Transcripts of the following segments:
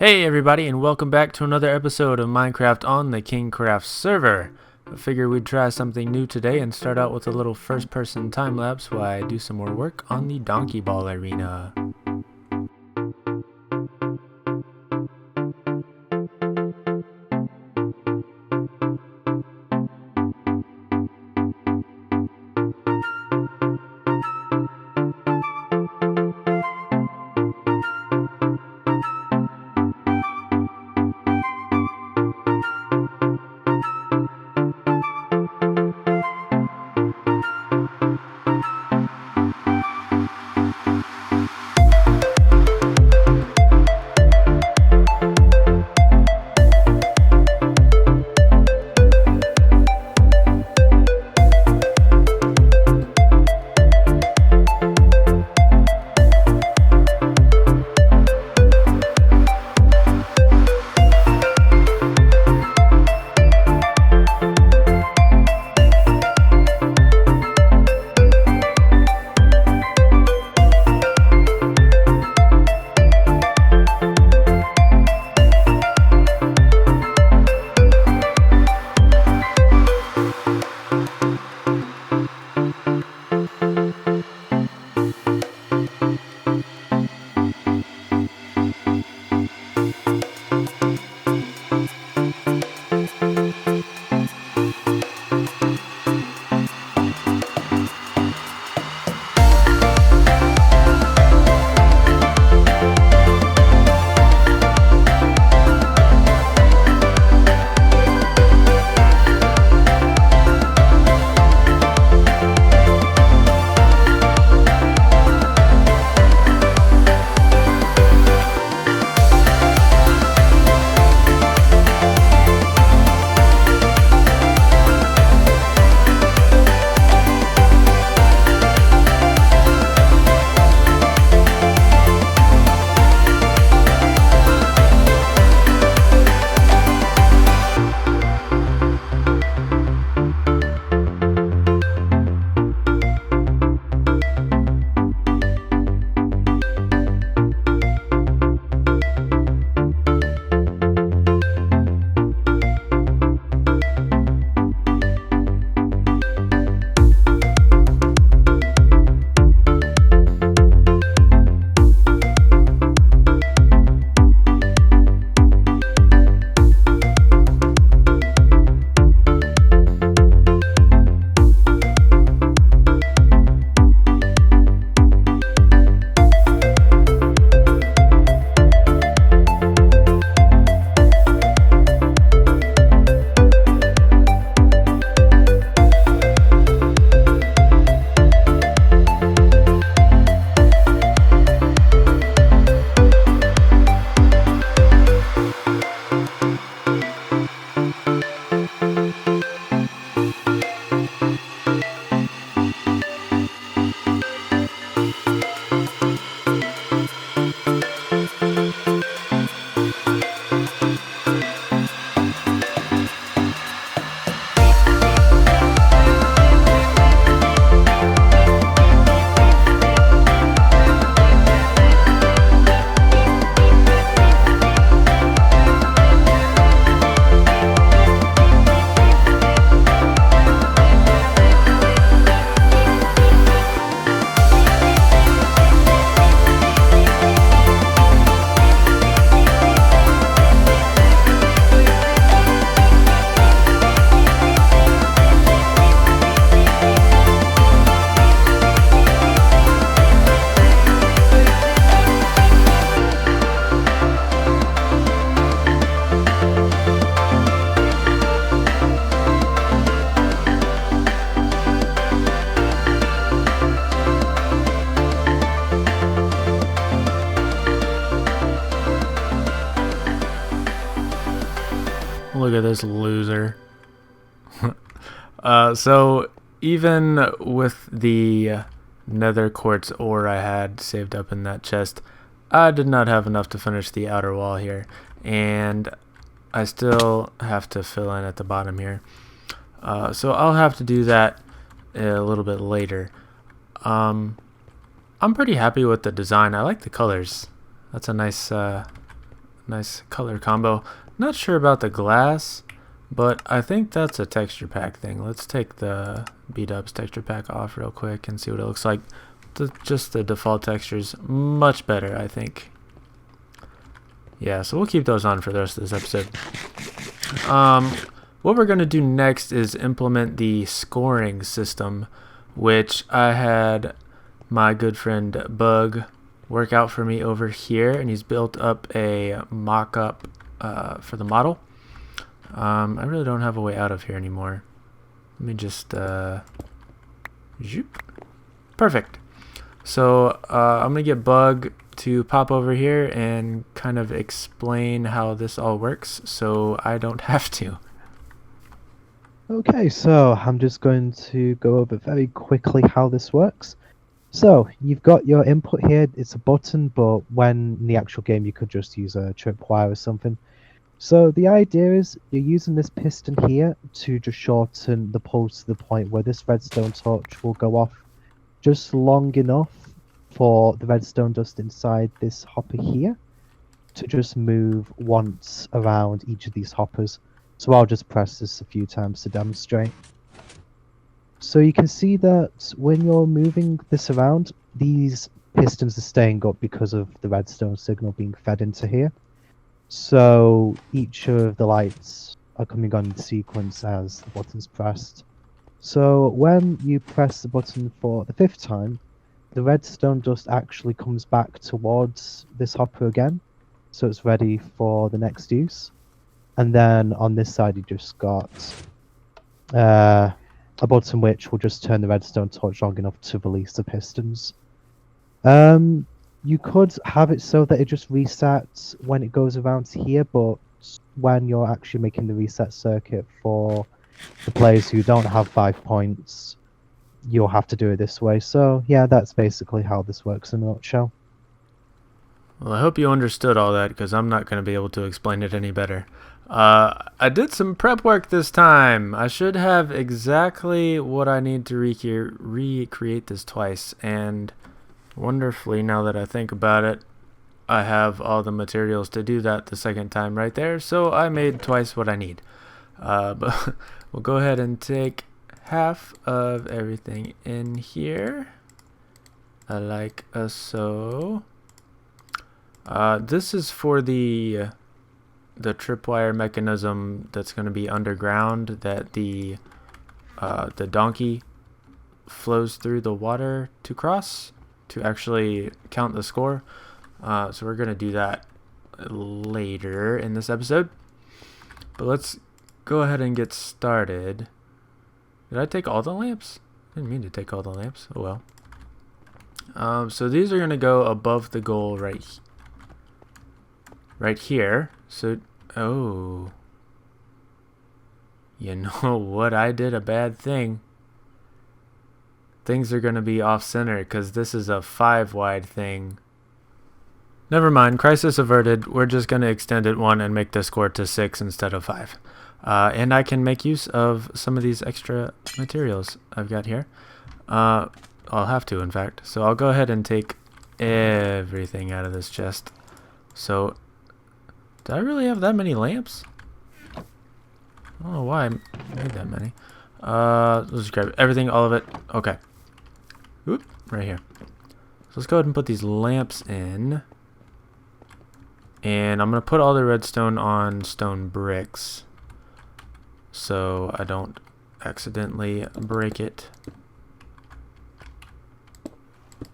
Hey everybody, and welcome back to another episode of Minecraft on the KingKraft server. I figured we'd try something new today and start out with a little first-person time-lapse while I do some more work on the Donkey Ball arena. Look at this loser. So even with the nether quartz ore I had saved up in that chest, I did not have enough to finish the outer wall here, and I still have to fill in at the bottom here. So I'll have to do that a little bit later. I'm pretty happy with the design. I like the colors. That's a nice nice color combo. Not sure about the glass, but I think that's a texture pack thing. Let's take the B-dubs texture pack off real quick and see what it looks like. Just the default textures, much better, I think. Yeah, so we'll keep those on for the rest of this episode. What we're going to do next is implement the scoring system, which I had my good friend Bug work out for me over here, and he's built up a mock-up for the model. I really don't have a way out of here anymore. Let me just zoop. Perfect. So I'm gonna get Bug to pop over here and kind of explain how this all works so I don't have to. Okay, so I'm just going to go over very quickly how this works. So you've got your input here, it's a button, but when in the actual game you could just use a tripwire or something. So the idea is you're using this piston here to just shorten the pulse to the point where this redstone torch will go off just long enough for the redstone dust inside this hopper here to just move once around each of these hoppers. So I'll just press this a few times to demonstrate. So you can see that when you're moving this around, these pistons are staying up because of the redstone signal being fed into here. So each of the lights are coming on in sequence as the button's pressed. So when you press the button for the 5th time, the redstone dust actually comes back towards this hopper again, so it's ready for the next use. And then on this side you just got a button which will just turn the redstone torch long enough to release the pistons. You could have it so that it just resets when it goes around here, but when you're actually making the reset circuit for the players who don't have 5 points, you'll have to do it this way. So yeah, that's basically how this works in a nutshell. Well, I hope you understood all that, because I'm not going to be able to explain it any better. I did some prep work this time. I should have exactly what I need to recreate this twice, and wonderfully, now that I think about it, I have all the materials to do that the second time right there, so I made twice what I need. But we'll go ahead and take half of everything in here, like so. This is for the tripwire mechanism that's going to be underground, that the donkey flows through the water to cross to actually count the score. So we're going to do that later in this episode. But let's go ahead and get started. Did I take all the lamps? I didn't mean to take all the lamps. Oh well. So these are going to go above the goal right here. So, oh. You know what? I did a bad thing. Things are going to be off-center because this is a 5-wide thing. Never mind, crisis averted. We're just going to extend it 1 and make the score to 6 instead of 5. And I can make use of some of these extra materials I've got here. I'll have to, in fact. So I'll go ahead and take everything out of this chest. So, did I really have that many lamps? I don't know why I made that many. Let's just grab everything, all of it. Okay. Oop, right here. So let's go ahead and put these lamps in. And I'm going to put all the redstone on stone bricks, so I don't accidentally break it.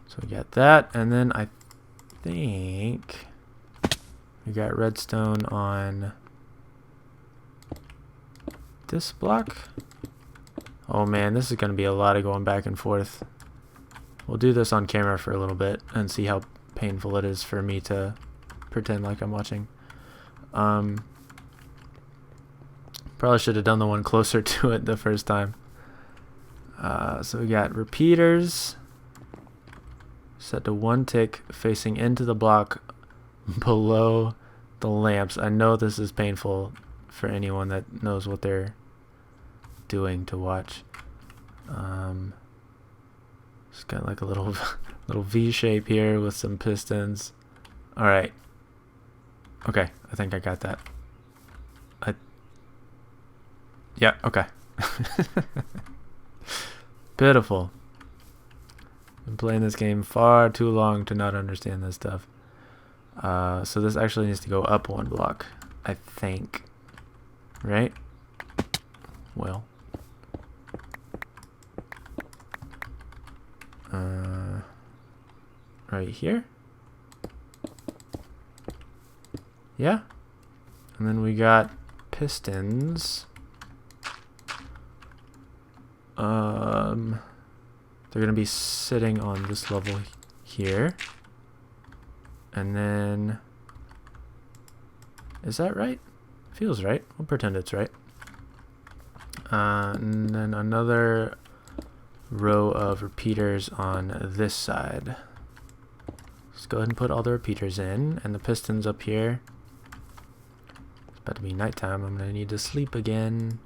So we got that, and then I think we got redstone on this block. Oh man, this is going to be a lot of going back and forth. We'll do this on camera for a little bit and see how painful it is for me to pretend like I'm watching. Probably should have done the one closer to it the first time. So we got repeaters set to 1 tick facing into the block below the lamps. I know this is painful for anyone that knows what they're doing to watch. Just got like a little V shape here with some pistons. All right. Okay, I think I got that. Yeah, okay. Pitiful. Been playing this game far too long to not understand this stuff. So this actually needs to go up 1 block, I think. Right? Well. Right here? Yeah. And then we got pistons. They're gonna be sitting on this level here. And then, is that right? Feels right. We'll pretend it's right. And then another row of repeaters on this side. Let's go ahead and put all the repeaters in, and the pistons up here. It's about to be nighttime. I'm gonna need to sleep again.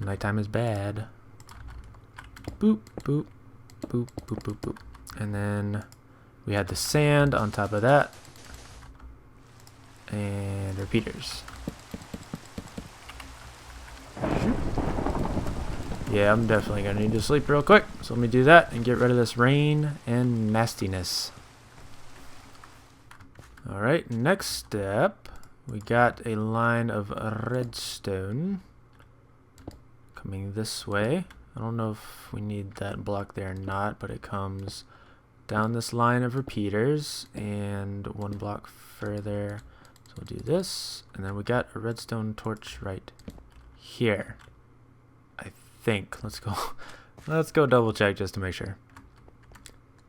Nighttime is bad. Boop, boop, boop, boop, boop, boop. And then we had the sand on top of that. And repeaters. Yeah, I'm definitely gonna need to sleep real quick. So let me do that and get rid of this rain and nastiness. Alright, next step. We got a line of redstone coming this way. I don't know if we need that block there or not, but it comes down this line of repeaters and 1 block further. So we'll do this, and then we got a redstone torch right here. I think. Let's go double check just to make sure.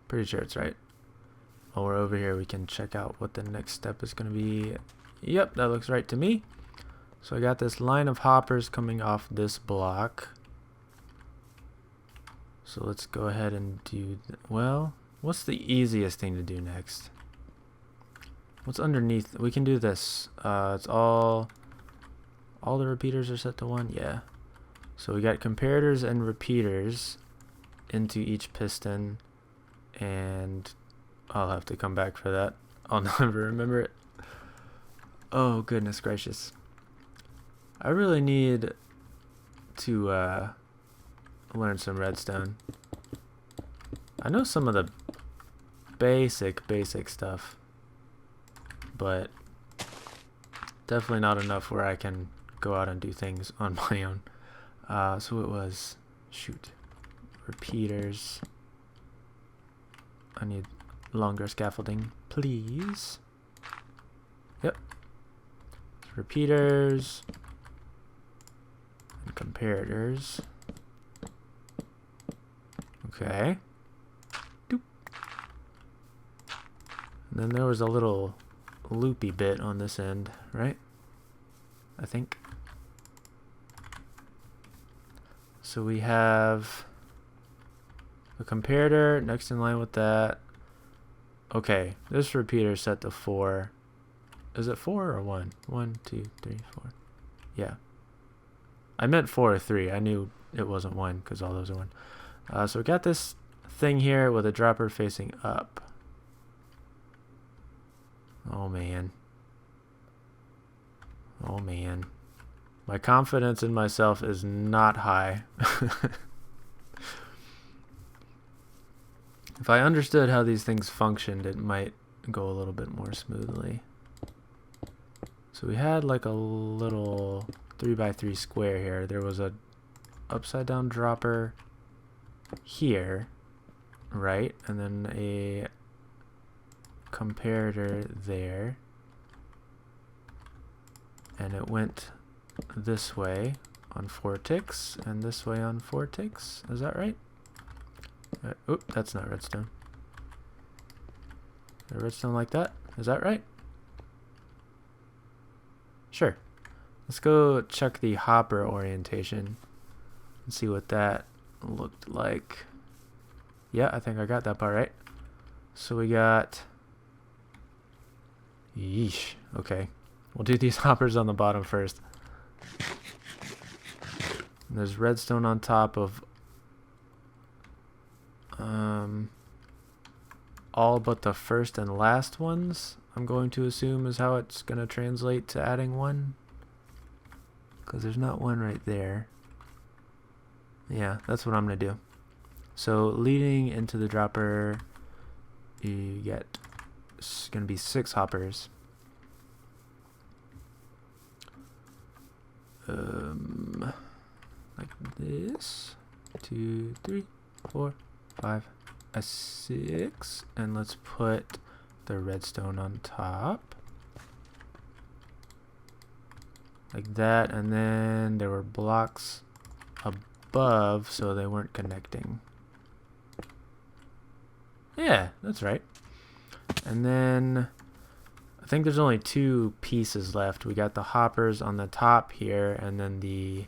Pretty sure it's right. While we're over here, we can check out what the next step is going to be. Yep, that looks right to me. So I got this line of hoppers coming off this block. So let's go ahead and do, well, what's the easiest thing to do next? What's underneath? We can do this. It's all the repeaters are set to 1. Yeah. So we got comparators and repeaters into each piston, and I'll have to come back for that. I'll never remember it. Oh, goodness gracious. I really need to learn some redstone. I know some of the basic stuff, but definitely not enough where I can go out and do things on my own. So it was, shoot, repeaters. I need longer scaffolding, please. Yep. Repeaters and comparators. Okay. Doop. And then there was a little loopy bit on this end, right? I think. So we have a comparator next in line with that. Okay, this repeater is set to 4. Is it 4 or 1? 1, 2, 3, 4. Yeah. I meant 4 or 3. I knew it wasn't 1 because all those are 1. So we got this thing here with a dropper facing up. Oh man. Oh man. My confidence in myself is not high. If I understood how these things functioned, it might go a little bit more smoothly. So we had like a little 3x3 square here. There was a upside down dropper here, right? And then a comparator there. And it went this way on 4 ticks and this way on 4 ticks. Is that right? Oop, that's not redstone. Redstone like that? Is that right? Sure. Let's go check the hopper orientation and see what that looked like. Yeah, I think I got that part right. So we got... Yeesh. Okay. We'll do these hoppers on the bottom first. And there's redstone on top of all but the first and last ones, I'm going to assume is how it's going to translate to adding one. Because there's not one right there. Yeah, that's what I'm going to do. So leading into the dropper, you get, it's going to be 6 hoppers. Like this. 2, 3, 4, 5, 6. And let's put the redstone on top. Like that. And then there were blocks above, so they weren't connecting. Yeah, that's right. And then I think there's only 2 pieces left. We got the hoppers on the top here, and then the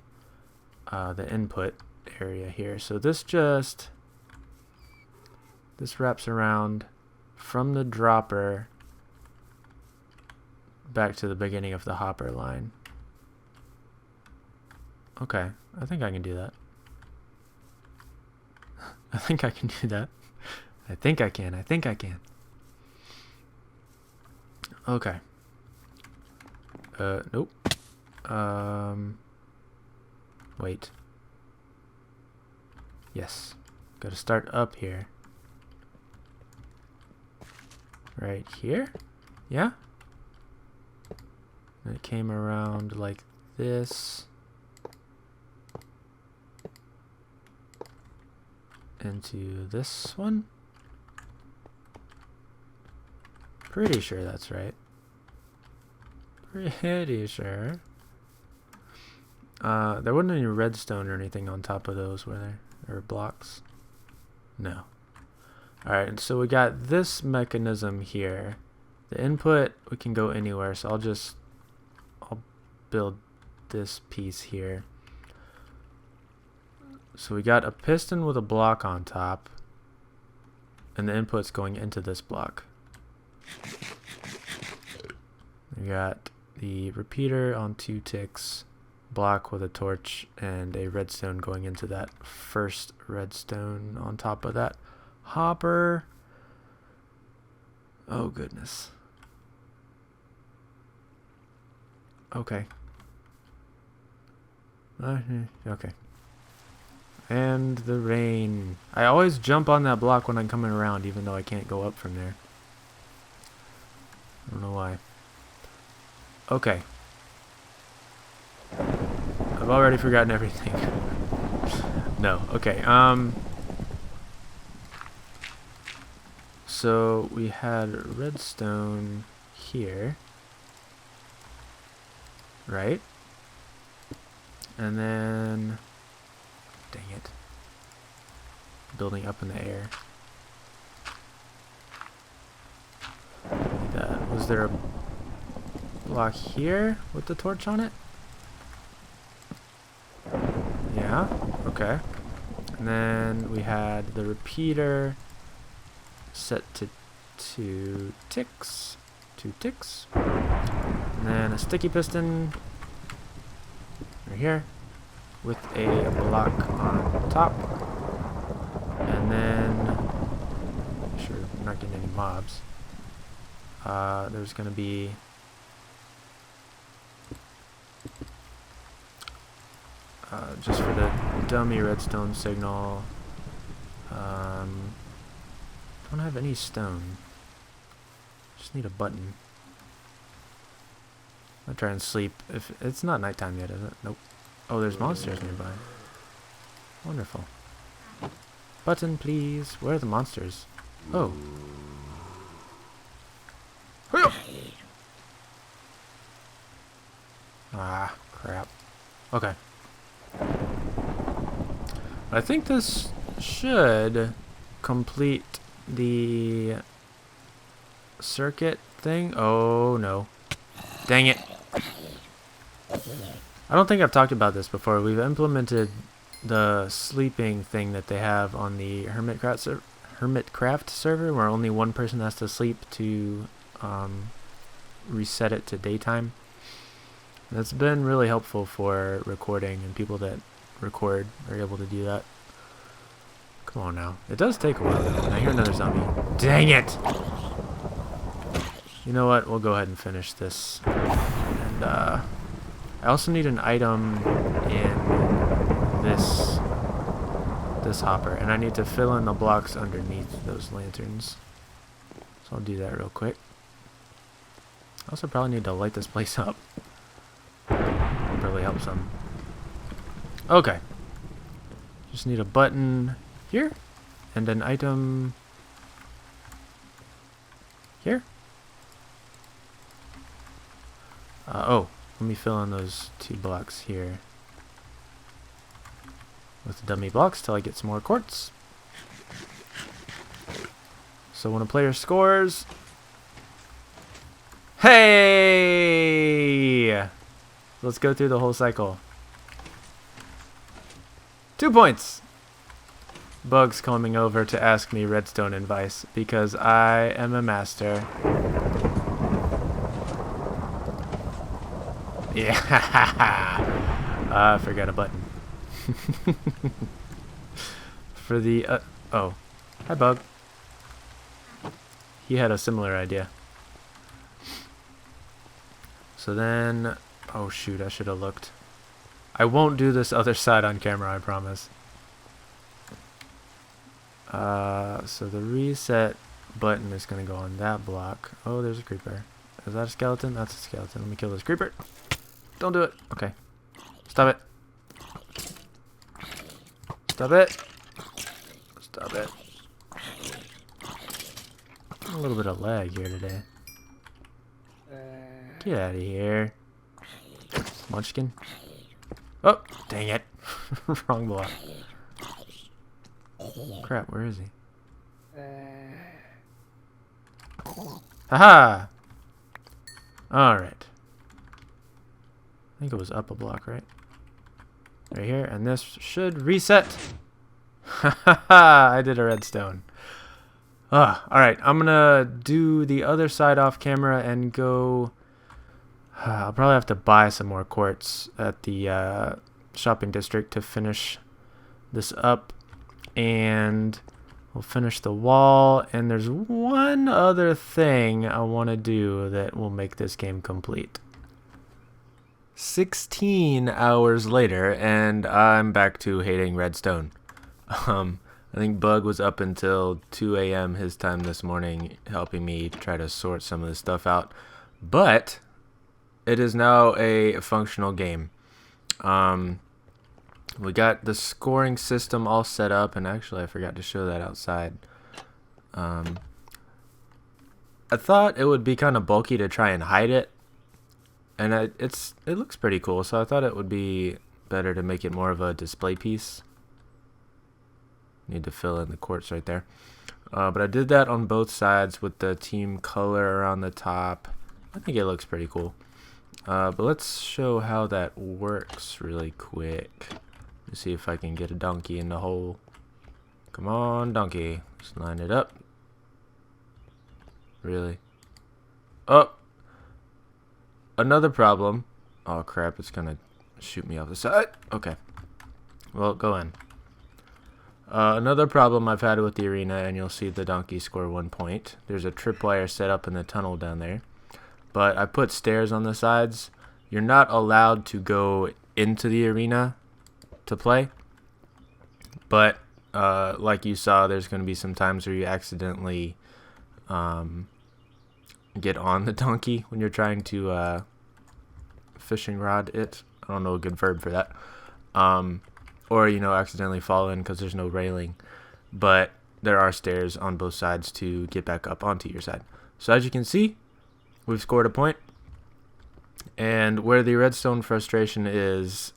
input area here. So this wraps around from the dropper back to the beginning of the hopper line. Okay, I think I can do that. I think I can do that. I think I can. I think I can. Okay. Nope. Wait. Yes. Gotta start up here. Right here? Yeah? And it came around like this. Into this one? Pretty sure that's right. Pretty sure. There wasn't any redstone or anything on top of those, were there? Or blocks? No. Alright, and so we got this mechanism here. The input, we can go anywhere, so I'll build this piece here. So we got a piston with a block on top, and the input's going into this block. We got the repeater on 2 ticks, block with a torch, and a redstone going into that first redstone on top of that hopper. Oh goodness. Okay. Okay. And the rain. I always jump on that block when I'm coming around, even though I can't go up from there. I don't know why. Okay. I've already forgotten everything. No. Okay. So we had redstone here. Right? And then... Dang it. Building up in the air. Like that. Was there a block here with the torch on it? Yeah, okay. And then we had the repeater set to 2 ticks. 2 ticks. And then a sticky piston right here with a block on top. And then, sure, I'm not getting any mobs. There's gonna be just for the dummy redstone signal. Don't have any stone. Just need a button. I'll try and sleep. If it's not nighttime yet, is it? Nope. Oh, there's monsters nearby. Wonderful. Button, please. Where are the monsters? Oh. Ah, crap. Okay. I think this should complete the circuit thing. Oh, no. Dang it. I don't think I've talked about this before. We've implemented the sleeping thing that they have on the Hermitcraft server, where only one person has to sleep to reset it to daytime. That's been really helpful for recording, and people that record are able to do that. Come on now. It does take a while though. I hear another zombie. Dang it! You know what? We'll go ahead and finish this. And I also need an item in this hopper, and I need to fill in the blocks underneath those lanterns. So I'll do that real quick. I also probably need to light this place up. That'll really help some. Okay. Just need a button here and an item here. Oh, let me fill in those 2 blocks here with the dummy blocks till I get some more quartz. So when a player scores, hey! Let's go through the whole cycle. 2 points! Bug's coming over to ask me redstone advice because I am a master. Yeah, I forgot a button. For the, oh, hi Bug. He had a similar idea. So then, oh shoot, I should have looked. I won't do this other side on camera, I promise. So the reset button is going to go on that block. Oh, there's a creeper. Is that a skeleton? That's a skeleton. Let me kill this creeper. Don't do it. Okay. Stop it. Stop it. Stop it. A little bit of lag here today. Get out of here. Munchkin. Oh, dang it. Wrong block. Crap, where is he? Haha! Alright. I think it was up a block, right? Right here, and this should reset. Haha! I did a redstone. Alright, I'm gonna do the other side off camera and go... I'll probably have to buy some more quartz at the shopping district to finish this up. And we'll finish the wall. And there's one other thing I want to do that will make this game complete. 16 hours later, and I'm back to hating redstone. I think Bug was up until 2 a.m. his time this morning helping me try to sort some of this stuff out. But it is now a functional game. We got the scoring system all set up, and actually I forgot to show that outside. I thought it would be kind of bulky to try and hide it, and it looks pretty cool, so I thought it would be better to make it more of a display piece. Need to fill in the quartz right there. But I did that on both sides with the team color around the top. I think it looks pretty cool. But let's show how that works really quick. Let's see if I can get a donkey in the hole. Come on, donkey. Just line it up. Really? Oh! Another problem. Oh crap, it's gonna shoot me off the side. Okay. Well, go in. Another problem I've had with the arena, and you'll see the donkey score 1 point. There's a tripwire set up in the tunnel down there. But I put stairs on the sides. You're not allowed to go into the arena to play. But like you saw, there's going to be some times where you accidentally get on the donkey when you're trying to fishing rod it. I don't know a good verb for that. Or, you know, accidentally fall in because there's no railing. But there are stairs on both sides to get back up onto your side. So as you can see, we've scored a point. And where the redstone frustration is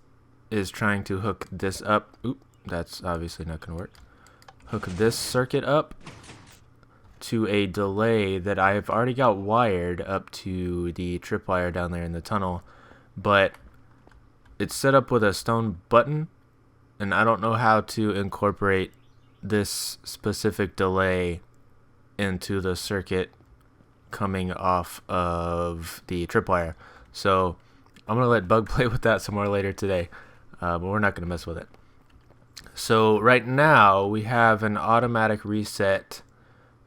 trying to hook this up. Oop, that's obviously not going to work. Hook this circuit up to a delay that I've already got wired up to the tripwire down there in the tunnel. But it's set up with a stone button. And I don't know how to incorporate this specific delay into the circuit coming off of the tripwire. So I'm going to let Bug play with that some more later today. But we're not going to mess with it. So right now we have an automatic reset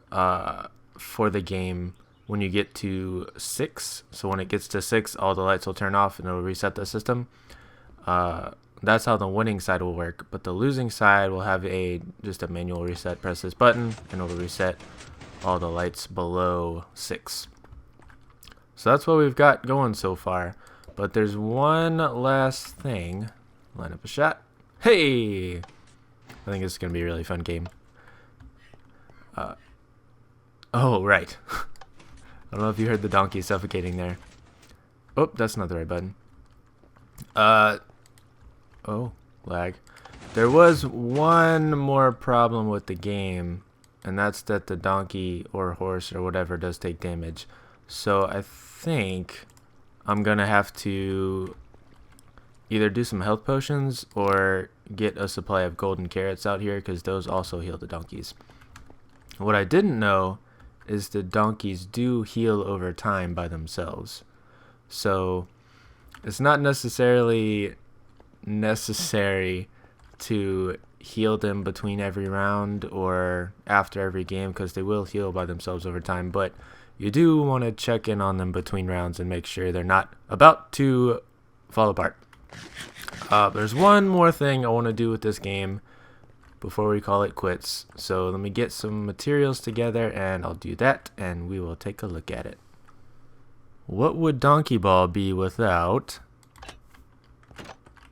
for the game when you get to 6. So when it gets to 6, all the lights will turn off and it'll reset the system. That's how the winning side will work, but the losing side will have just a manual reset. Press this button and it'll reset all the lights below 6. So that's what we've got going so far, but there's one last thing. Line up a shot. Hey, I think this is gonna be a really fun game. Oh right. I don't know if you heard the donkey suffocating there. Oh, that's not the right button. Oh, lag. There was one more problem with the game, and that's that the donkey or horse or whatever does take damage. So I think I'm gonna have to either do some health potions or get a supply of golden carrots out here, because those also heal the donkeys. What I didn't know is the donkeys do heal over time by themselves. So it's not necessarily necessary to heal them between every round or after every game, because they will heal by themselves over time, but you do want to check in on them between rounds and make sure they're not about to fall apart. There's one more thing I want to do with this game before we call it quits, so let me get some materials together and I'll do that and we will take a look at it. What would Donkey Ball be without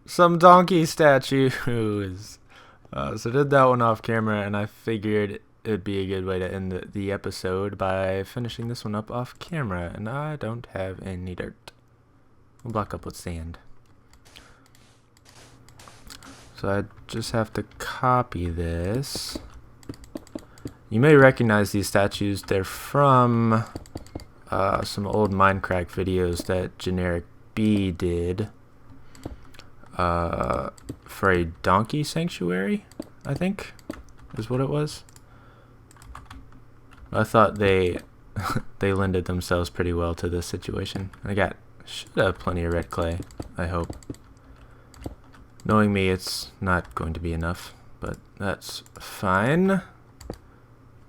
some donkey statues? So did that one off camera, and I figured it'd be a good way to end the episode by finishing this one up off camera, and I don't have any dirt. We'll block up with sand. So I just have to copy this. You may recognize these statues. They're from some old Minecraft videos that Generic B did. For a donkey sanctuary, I think is what it was. I thought they they lended themselves pretty well to this situation. Should have plenty of red clay, I hope. Knowing me, it's not going to be enough, but that's fine.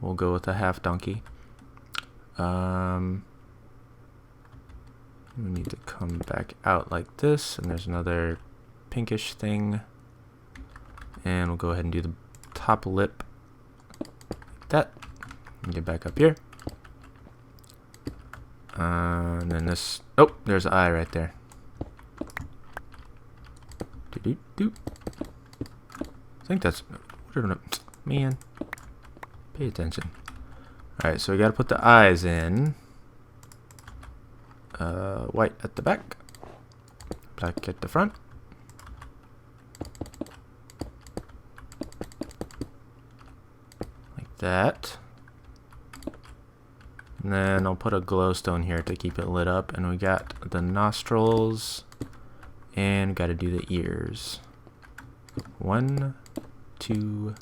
We'll go with a half donkey. We need to come back out like this, and there's another pinkish thing, and we'll go ahead and do the top lip like that, and get back up here, and then this, oh, there's an eye right there. Doo-doo-doo. I think that's, man, pay attention. Alright, so we gotta put the eyes in, white at the back, black at the front. That, and then I'll put a glowstone here to keep it lit up, and we got the nostrils and got to do the ears. 1, 2,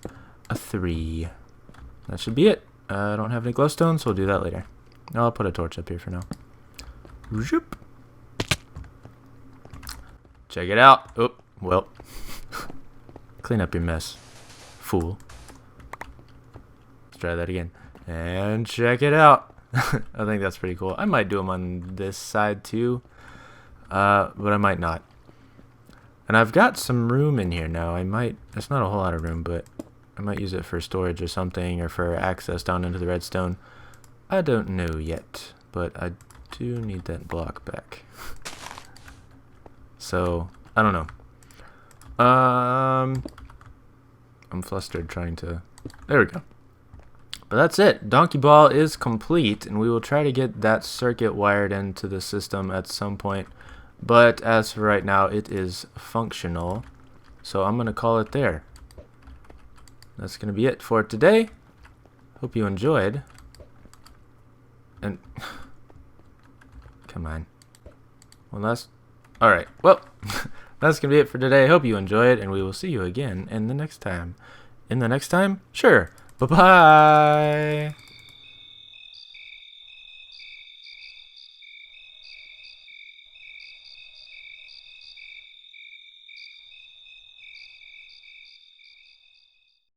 3. That should be it. I don't have any glowstone, so we'll do that later. I'll put a torch up here for now. Zoop. Check it out. Oh, well. Clean up your mess, fool. Try that again and check it out. I think that's pretty cool. I might do them on this side too, but I might not. And I've got some room in here now. It's not a whole lot of room, but I might use it for storage or something, or for access down into the redstone. I don't know yet, but I do need that block back. So I don't know. I'm flustered trying to, there we go. But that's it. Donkey Ball is complete, and we will try to get that circuit wired into the system at some point. But as for right now, it is functional. So I'm going to call it there. That's going to be it for today. Hope you enjoyed. And come on. One last. Alright, well, that's going to be it for today. Hope you enjoyed, and we will see you again in the next time. In the next time? Sure. Bye-bye.